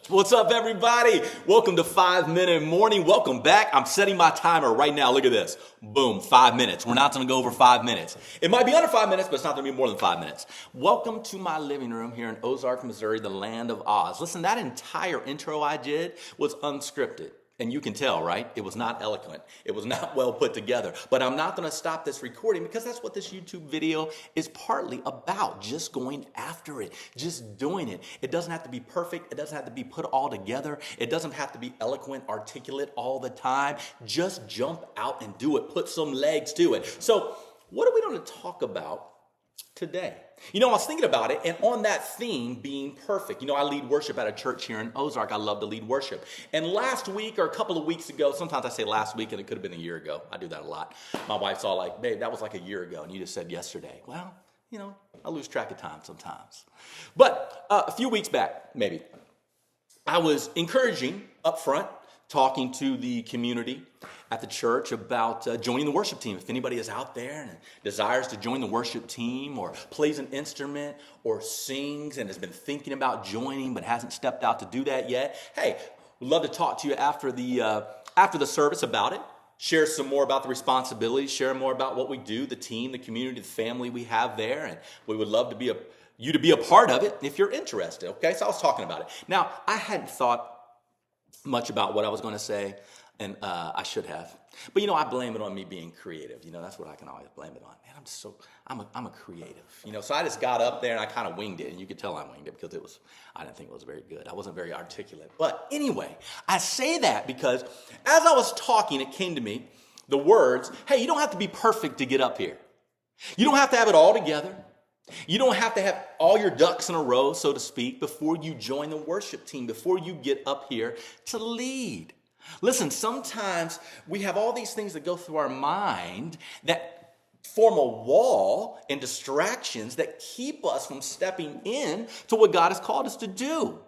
What's up, everybody? Welcome to 5 Minute Morning. Welcome back. I'm setting my timer right now. Look at this. Boom, 5 minutes. We're not going to go over 5 minutes. It might be under 5 minutes, but it's not going to be more than 5 minutes. Welcome to my living room here in Ozark, Missouri, the land of Oz. Listen, that entire intro I did was unscripted. And you can tell, right? It was not eloquent. It was not well put together. But I'm not going to stop this recording because that's what this YouTube video is partly about. Just going after it. Just doing it. It doesn't have to be perfect. It doesn't have to be put all together. It doesn't have to be eloquent, articulate all the time. Just jump out and do it. Put some legs to it. So what are we going to talk about today? I was thinking about it, and on that theme, being perfect. I lead worship at a church here in Ozark. I love to lead worship. And last week or a couple of weeks ago, sometimes I say last week, and it could have been a year ago. I do that a lot. My wife's all like, babe, that was like a year ago, and you just said yesterday. Well, I lose track of time sometimes. But a few weeks back, maybe, I was encouraging up front, talking to the community at the church about joining the worship team. If anybody is out there and desires to join the worship team or plays an instrument or sings and has been thinking about joining but hasn't stepped out to do that yet, hey, we'd love to talk to you after the service about it. Share some more about the responsibilities, share more about what we do, the team, the community, the family we have there, and we would love to you to be a part of it if you're interested, okay? So I was talking about it. Now, I hadn't thought much about what I was going to say, and I should have. But, I blame it on me being creative. That's what I can always blame it on. Man, I'm a creative. So I just got up there and I kind of winged it, and you could tell I winged it because I didn't think it was very good. I wasn't very articulate. But anyway, I say that because as I was talking, it came to me, the words, hey, you don't have to be perfect to get up here. You don't have to have it all together. You don't have to have all your ducks in a row, so to speak, before you join the worship team, before you get up here to lead. Listen, sometimes we have all these things that go through our mind that form a wall and distractions that keep us from stepping in to what God has called us to do.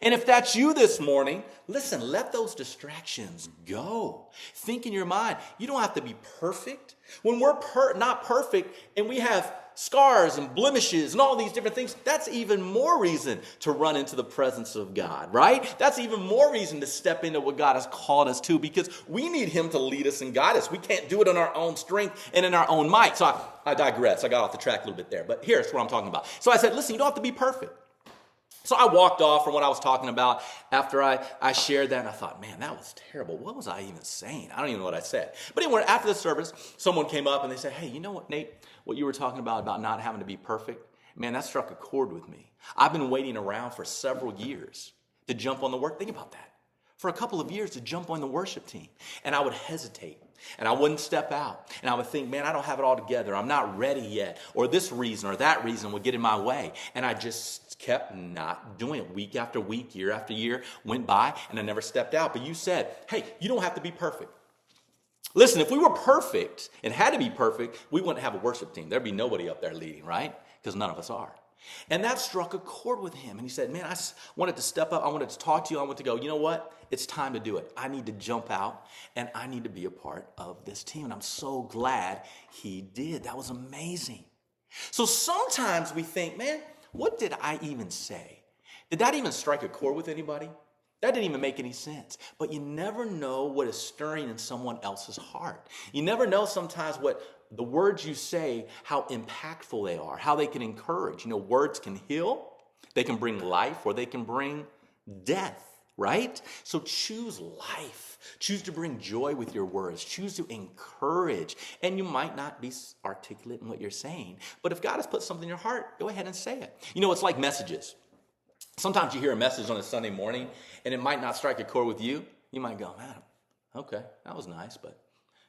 And if that's you this morning, listen, let those distractions go. Think in your mind, you don't have to be perfect. When we're not perfect and we have scars and blemishes and all these different things, that's even more reason to run into the presence of God, right? That's even more reason to step into what God has called us to, because we need Him to lead us and guide us. We can't do it in our own strength and in our own might. So I digress. I got off the track a little bit there, but here's what I'm talking about. So I said, listen, you don't have to be perfect. So I walked off from what I was talking about after I shared that, and I thought, man, that was terrible. What was I even saying? I don't even know what I said. But anyway, after the service, someone came up and they said, hey, you know what, Nate? What you were talking about not having to be perfect, man, that struck a chord with me. I've been waiting around for several years to jump on the work. Think about that. For a couple of years to jump on the worship team. And I would hesitate. And I wouldn't step out. And I would think, man, I don't have it all together. I'm not ready yet. Or this reason or that reason would get in my way. And I just kept not doing it. Week after week, year after year went by, and I never stepped out. But you said, hey, you don't have to be perfect. Listen, if we were perfect and had to be perfect, we wouldn't have a worship team. There'd be nobody up there leading, right? Because none of us are. And that struck a chord with him. And he said, man, I wanted to step up. I wanted to talk to you. I wanted to go, you know what? It's time to do it. I need to jump out, and I need to be a part of this team. And I'm so glad he did. That was amazing. So sometimes we think, man, what did I even say? Did that even strike a chord with anybody? That didn't even make any sense. But you never know what is stirring in someone else's heart. You never know sometimes what the words you say, how impactful they are, how they can encourage. Words can heal, they can bring life, or they can bring death, right? So choose life. Choose to bring joy with your words. Choose to encourage. And you might not be articulate in what you're saying, but if God has put something in your heart, go ahead and say it. It's like messages. Sometimes you hear a message on a Sunday morning, and it might not strike a chord with you. You might go, man, okay, that was nice, but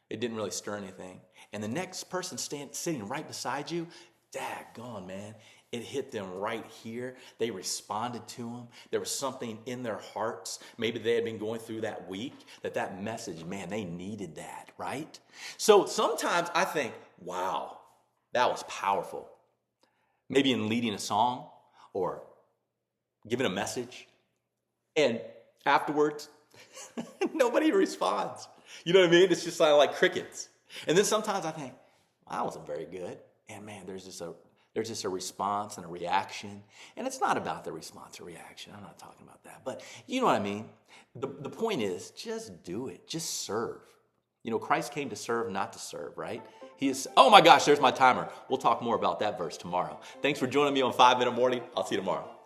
it didn't really stir anything. And the next person sitting right beside you, daggone, man, it hit them right here. They responded to him. There was something in their hearts. Maybe they had been going through that week, that message, man, they needed that, right? So sometimes I think, wow, that was powerful. Maybe in leading a song or giving a message, and afterwards, nobody responds. You know what I mean? It's just like crickets. And then sometimes I think, well, that wasn't very good. And man, there's There's just a response and a reaction. And it's not about the response or reaction. I'm not talking about that. But you know what I mean? The point is, just do it. Just serve. You know, Christ came to serve, not to serve, right? He is, oh my gosh, there's my timer. We'll talk more about that verse tomorrow. Thanks for joining me on 5 Minute Morning. I'll see you tomorrow.